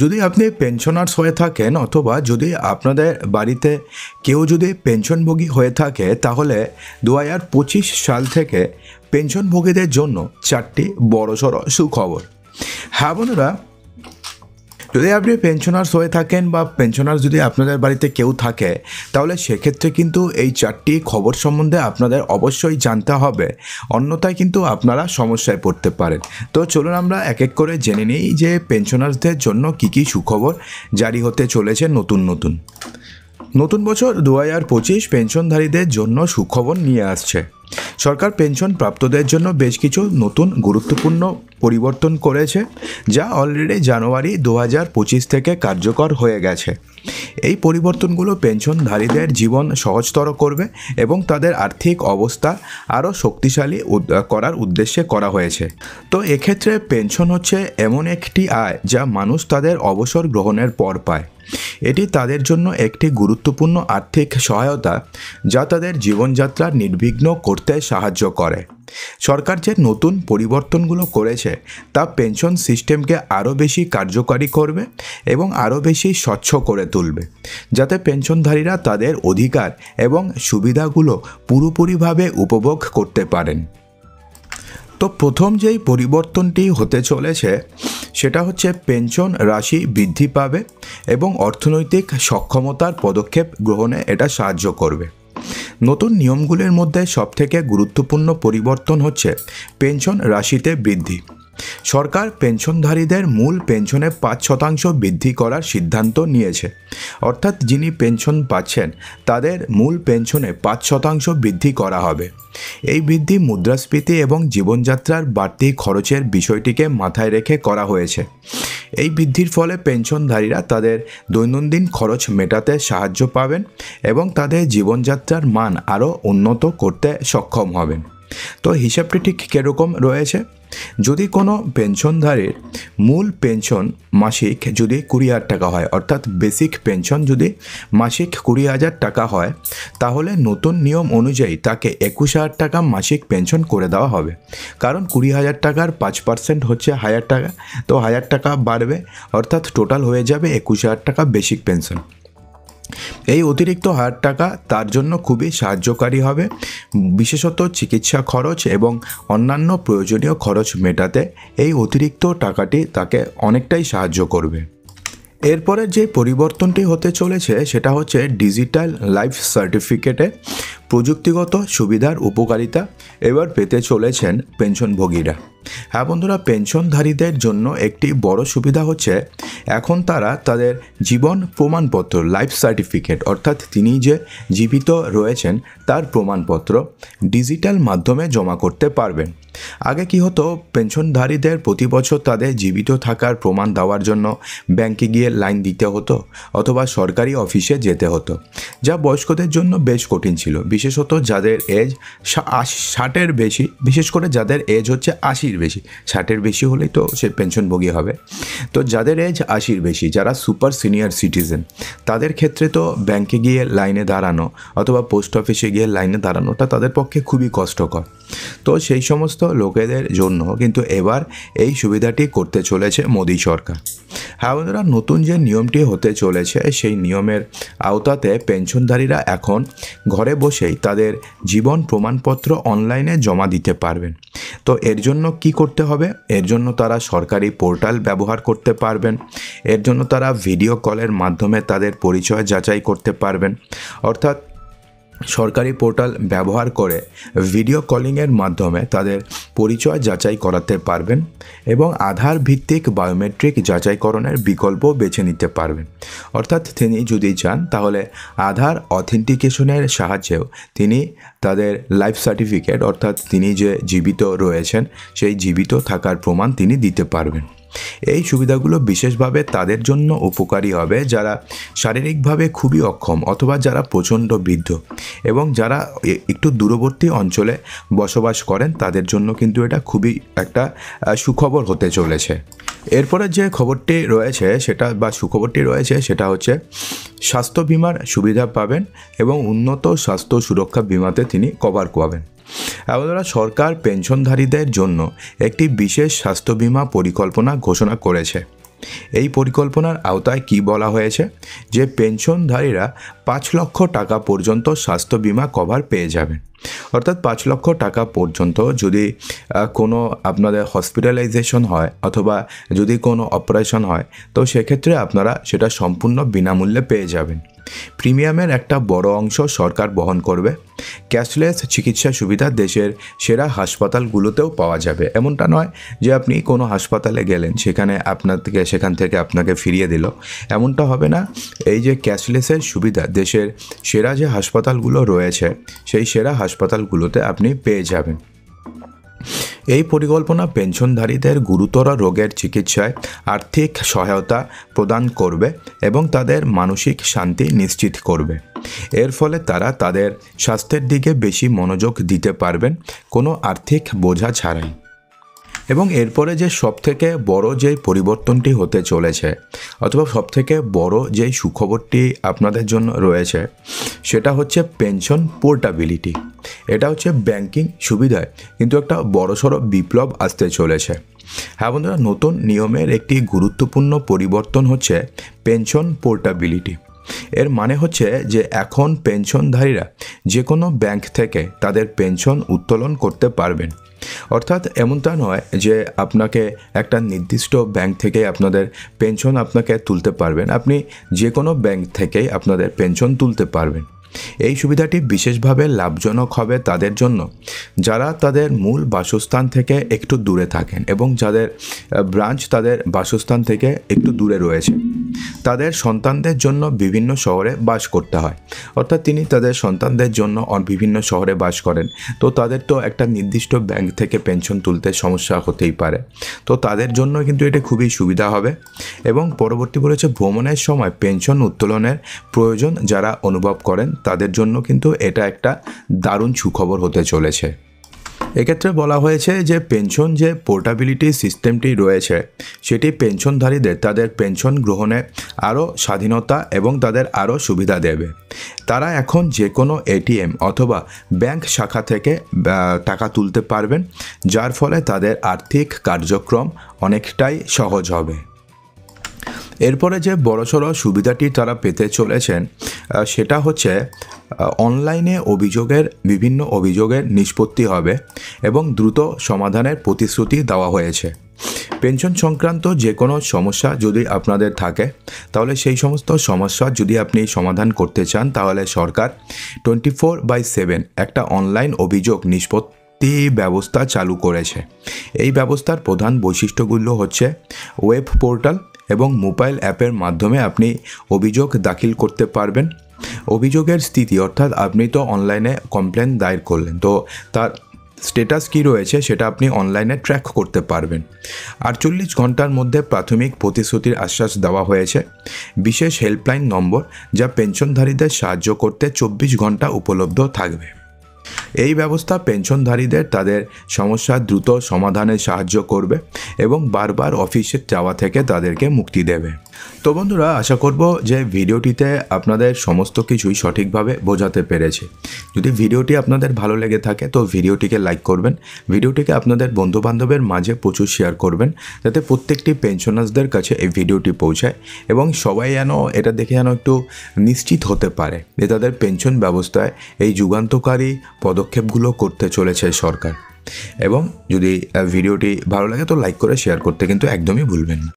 যদি আপনি পেনশনার্স হয়ে থাকেন অথবা যদি আপনাদের বাড়িতে কেউ যদি পেনশনভোগী হয়ে থাকে, তাহলে 2025 সাল থেকে পেনশনভোগীদের জন্য 4টি বড়সড় সুখবর। হ্যাঁ বন্ধুরা, যদি আপনি পেনশনার্স হয়ে থাকেন বা পেনশনার্স যদি আপনাদের বাড়িতে কেউ থাকে, তাহলে সেক্ষেত্রে কিন্তু এই 4টি খবর সম্বন্ধে আপনাদের অবশ্যই জানতে হবে, অন্যথায় কিন্তু আপনারা সমস্যায় পড়তে পারেন। তো চলুন আমরা এক এক করে জেনে নিই যে পেনশনার্সদের জন্য কী কী সুখবর জারি হতে চলেছে। নতুন বছর 2025 পেনশনধারীদের জন্য সুখবর নিয়ে আসছে। সরকার পেনশন প্রাপ্তদের জন্য বেশ কিছু নতুন গুরুত্বপূর্ণ পরিবর্তন করেছে, যা অলরেডি জানুয়ারি 2025 থেকে কার্যকর হয়ে গেছে। এই পরিবর্তনগুলো পেনশনধারীদের জীবন সহজতর করবে এবং তাদের আর্থিক অবস্থা আরও শক্তিশালী করার উদ্দেশ্যে করা হয়েছে। তো এক্ষেত্রে পেনশন হচ্ছে এমন একটি আয় যা মানুষ তাদের অবসর গ্রহণের পর পায়। এটি তাদের জন্য একটি গুরুত্বপূর্ণ আর্থিক সহায়তা যা তাদের জীবনযাত্রা নির্বিঘ্ন করতে সাহায্য করে। সরকার যে নতুন পরিবর্তনগুলো করেছে তা পেনশন সিস্টেমকে আরও বেশি কার্যকারী করবে এবং আরও বেশি স্বচ্ছ করে তুলবে, যাতে পেনশনধারীরা তাদের অধিকার এবং সুবিধাগুলো পুরোপুরিভাবে উপভোগ করতে পারেন। তো প্রথম যেই পরিবর্তনটি হতে চলেছে সেটা হচ্ছে পেনশন রাশি বৃদ্ধি পাবে এবং অর্থনৈতিক সক্ষমতার পদক্ষেপ গ্রহণে এটা সাহায্য করবে। নতুন নিয়মগুলির মধ্যে সবথেকে গুরুত্বপূর্ণ পরিবর্তন হচ্ছে পেনশন রাশিতে বৃদ্ধি। সরকার পেনশনধারীদের মূল পেনশনে 5% বৃদ্ধি করার সিদ্ধান্ত নিয়েছে, অর্থাৎ যিনি পেনশন পাচ্ছেন তাদের মূল পেনশনে 5% বৃদ্ধি করা হবে। এই বৃদ্ধি মুদ্রাস্ফীতি এবং জীবনযাত্রার বাড়তি খরচের বিষয়টিকে মাথায় রেখে করা হয়েছে। এই বৃদ্ধির ফলে পেনশনধারীরা তাদের দৈনন্দিন খরচ মেটাতে সাহায্য পাবেন এবং তাদের জীবনযাত্রার মান আরও উন্নত করতে সক্ষম হবেন। তো হিসাবটি ঠিক কীরকম রয়েছে? যদি কোনো পেনশনধারীর মূল পেনশন মাসিক যদি 20,000 টাকা হয়, অর্থাৎ বেসিক পেনশন যদি মাসিক 20,000 টাকা হয়, তাহলে নতুন নিয়ম অনুযায়ী তাকে 21,000 টাকা মাসিক পেনশন করে দেওয়া হবে। কারণ 20,000 টাকার 5% হচ্ছে 1,000 টাকা, তো 1,000 টাকা বাড়বে, অর্থাৎ টোটাল হয়ে যাবে 21,000 টাকা বেসিক পেনশন। এই অতিরিক্ত 1,000 টাকা তার জন্য খুবই সাহায্যকারী হবে, বিশেষত চিকিৎসা খরচ এবং অন্যান্য প্রয়োজনীয় খরচ মেটাতে এই অতিরিক্ত টাকাটি তাকে অনেকটাই সাহায্য করবে। এরপরের যে পরিবর্তনটি হতে চলেছে সেটা হচ্ছে ডিজিটাল লাইফ সার্টিফিকেটে প্রযুক্তিগত সুবিধার উপকারিতা এবার পেতে চলেছেন পেনশনভোগীরা। হ্যাঁ বন্ধুরা, পেনশনধারীদের জন্য একটি বড় সুবিধা হচ্ছে এখন তারা তাদের জীবন প্রমাণপত্র লাইফ সার্টিফিকেট, অর্থাৎ তিনি যে জীবিত রয়েছেন তার প্রমাণপত্র ডিজিটাল মাধ্যমে জমা করতে পারবেন। আগে কি হতো, পেনশনধারীদের প্রতি বছর তাদের জীবিত থাকার প্রমাণ দেওয়ার জন্য ব্যাংকে গিয়ে লাইন দিতে হতো অথবা সরকারি অফিসে যেতে হতো, যা বয়স্কদের জন্য বেশ কঠিন ছিল, বিশেষত যাদের এজ 60-এর বেশি, বিশেষ করে যাদের এজ হচ্ছে 80-এর বেশি। 60-এর বেশি হলেই তো সে পেনশনভোগী হবে। তো যাদের এজ 80-এর বেশি, যারা সুপার সিনিয়র সিটিজেন, তাদের ক্ষেত্রে তো ব্যাংকে গিয়ে লাইনে দাঁড়ানো অথবা পোস্ট অফিসে গিয়ে লাইনে দাঁড়ানোটা তাদের পক্ষে খুবই কষ্টকর। তো সেই সমস্ত লোকেদের জন্য কিন্তু এবার এই সুবিধাটি করতে চলেছে মোদি সরকার। হ্যাঁ বন্ধুরা, নতুন যে নিয়মটি হতে চলেছে সেই নিয়মের আওতাতে পেনশনধারীরা এখন ঘরে বসেই তাদের জীবন প্রমাণপত্র অনলাইনে জমা দিতে পারবেন। তো এর জন্য কি করতে হবে? এর জন্য তারা সরকারি পোর্টাল ব্যবহার করতে পারবেন। এর জন্য তারা ভিডিও কলের মাধ্যমে তাদের পরিচয় যাচাই করতে পারবেন, অর্থাৎ সরকারি পোর্টাল ব্যবহার করে ভিডিও কলিংয়ের মাধ্যমে তাদের পরিচয় যাচাই করাতে পারবেন এবং আধার ভিত্তিক বায়োমেট্রিক যাচাইকরণের বিকল্প বেছে নিতে পারবেন। অর্থাৎ তিনি যদি চান তাহলে আধার অথেন্টিকেশনের সাহায্যেও তিনি তাদের লাইফ সার্টিফিকেট, অর্থাৎ তিনি যে জীবিত রয়েছেন সেই জীবিত থাকার প্রমাণ তিনি দিতে পারবেন। এই সুবিধাগুলো বিশেষভাবে তাদের জন্য উপকারী হবে যারা শারীরিকভাবে খুবই অক্ষম অথবা যারা প্রচণ্ড বৃদ্ধ এবং যারা একটু দূরবর্তী অঞ্চলে বসবাস করেন, তাদের জন্য কিন্তু এটা খুবই একটা সুখবর হতে চলেছে। এরপরে যে খবরটি রয়েছে সেটা হচ্ছে স্বাস্থ্য বিমার সুবিধা পাবেন এবং উন্নত স্বাস্থ্য সুরক্ষা বিমাতে তিনি কভার পাবেন। আপনারা সরকার পেনশনধারীদের জন্য একটি বিশেষ স্বাস্থ্য বিমা পরিকল্পনা ঘোষণা করেছে। এই পরিকল্পনার আওতায় কি বলা হয়েছে যে পেনশনধারীরা 5 লক্ষ টাকা পর্যন্ত স্বাস্থ্য বিমা কভার পেয়ে যাবেন। অর্থাৎ 5 লক্ষ টাকা পর্যন্ত যদি কোনো আপনাদের হসপিটালাইজেশন হয় অথবা যদি কোনো অপারেশন হয়, তো সেক্ষেত্রে আপনারা সেটা সম্পূর্ণ বিনামূল্যে পেয়ে যাবেন। প্রিমিয়ামের একটা বড় অংশ সরকার বহন করবে। ক্যাশলেস চিকিৎসা সুবিধা দেশের সেরা হাসপাতালগুলোতেও পাওয়া যাবে। এমনটা নয় যে আপনি কোনো হাসপাতালে গেলেন সেখান থেকে আপনাকে ফিরিয়ে দিল, এমনটা হবে না। এই যে ক্যাশলেসের সুবিধা দেশের সেরা যে হাসপাতালগুলো রয়েছে সেই সেরা হাসপাতালগুলোতে আপনি পেয়ে যাবেন। এই পরিকল্পনা পেনশনধারীদের গুরুতর রোগের চিকিৎসায় আর্থিক সহায়তা প্রদান করবে এবং তাদের মানসিক শান্তি নিশ্চিত করবে। এর ফলে তারা তাদের স্বাস্থ্যের দিকে বেশি মনোযোগ দিতে পারবেন কোনো আর্থিক বোঝা ছাড়াই। এবং এরপরে যে সবথেকে বড় যেই পরিবর্তনটি হতে চলেছে অথবা সবথেকে বড় যেই সুখবরটি আপনাদের জন্য রয়েছে সেটা হচ্ছে পেনশন পোর্টাবিলিটি। এটা হচ্ছে ব্যাংকিং সুবিধায় কিন্তু একটা বড়সড় বিপ্লব আসতে চলেছে। হ্যাঁ বন্ধুরা, নতুন নিয়মের একটি গুরুত্বপূর্ণ পরিবর্তন হচ্ছে পেনশন পোর্টাবিলিটি। এর মানে হচ্ছে যে এখন পেনশনধারীরা যে কোনো ব্যাংক থেকে তাদের পেনশন উত্তোলন করতে পারবেন। অর্থাৎ এমনটা নয় যে আপনাকে একটা নির্দিষ্ট ব্যাংক থেকে আপনাদের পেনশন আপনাকে তুলতে পারবেন, আপনি যে কোনো ব্যাংক থেকেই আপনাদের পেনশন তুলতে পারবেন। এই সুবিধাটি বিশেষভাবে লাভজনক হবে তাদের জন্য যারা তাদের মূল বাসস্থান থেকে একটু দূরে থাকেন এবং যাদের ব্রাঞ্চ তাদের বাসস্থান থেকে একটু দূরে রয়েছে। তাদের সন্তানদের জন্য বিভিন্ন শহরে বাস করতে হয়, অর্থাৎ তিনি তাদের সন্তানদের জন্য বিভিন্ন শহরে বাস করেন, তো তাদের তো একটা নির্দিষ্ট ব্যাংক থেকে পেনশন তুলতে সমস্যা হতেই পারে। তো তাদের জন্য কিন্তু এটা খুবই সুবিধা হবে। এবং পরবর্তী বলেছে ভ্রমণের সময় পেনশন উত্তোলনের প্রয়োজন যারা অনুভব করেন তাদের জন্য কিন্তু এটা একটা দারুণ সুখবর হতে চলেছে। এক্ষেত্রে বলা হয়েছে যে পেনশন যে পোর্টাবিলিটি সিস্টেমটি রয়েছে সেটি পেনশনধারীদের তাদের পেনশন গ্রহণে আরও স্বাধীনতা এবং তাদের আরও সুবিধা দেবে। তারা এখন যে কোনো এটিএম অথবা ব্যাংক শাখা থেকে টাকা তুলতে পারবেন, যার ফলে তাদের আর্থিক কার্যক্রম অনেকটাই সহজ হবে। এরপরে যে বড়সড় সুবিধাটি তারা পেতে চলেছেন সেটা হচ্ছে অনলাইনে বিভিন্ন অভিযোগের নিষ্পত্তি হবে এবং দ্রুত সমাধানের প্রতিশ্রুতি দেওয়া হয়েছে। পেনশন সংক্রান্ত যে কোনো সমস্যা যদি আপনাদের থাকে তাহলে সেই সমস্ত সমস্যা যদি আপনি সমাধান করতে চান তাহলে সরকার 24/7 একটা অনলাইন অভিযোগ নিষ্পত্তি ব্যবস্থা চালু করেছে। এই ব্যবস্থার প্রধান বৈশিষ্ট্যগুলো হচ্ছে ওয়েব পোর্টাল এবং মোবাইল অ্যাপের মাধ্যমে আপনি অভিযোগ দাখিল করতে পারবেন। অভিযোগের স্থিতি অর্থাৎ আপনি তো অনলাইনে কমপ্লেন দায়ের করলেন, তো তার স্ট্যাটাস কী রয়েছে সেটা আপনি অনলাইনে ট্র্যাক করতে পারবেন। 48 ঘন্টার মধ্যে প্রাথমিক প্রতিশ্রুতির আশ্বাস দেওয়া হয়েছে। বিশেষ হেল্পলাইন নম্বর যা পেনশনধারীদের সাহায্য করতে 24 ঘন্টা উপলব্ধ থাকবে। এই ব্যবস্থা পেনশনধারীদের তাদের সমস্যা দ্রুত সমাধানে সাহায্য করবে এবং বারবার অফিসে যাওয়া থেকে তাদেরকে মুক্তি দেবে। তো বন্ধুরা, আশা করব যে ভিডিওটিতে আপনাদের সমস্ত কিছুই সঠিকভাবে বোঝাতে পেরেছি। যদি ভিডিওটি আপনাদের ভালো লেগে থাকে তো ভিডিওটিকে লাইক করবেন, ভিডিওটিকে আপনাদের বন্ধুবান্ধবের মাঝে প্রচুর শেয়ার করবেন যাতে প্রত্যেকটি পেনশনার্সদের কাছে এই ভিডিওটি পৌঁছায় এবং সবাই যেন এটা দেখে যেন একটু নিশ্চিত হতে পারে যে তাদের পেনশন ব্যবস্থায় এই যুগান্তকারী পদক্ষেপগুলো করতে চলেছে সরকার। এবং যদি ভিডিওটি ভালো লাগে তো লাইক করে শেয়ার করতে কিন্তু একদমই ভুলবেন না।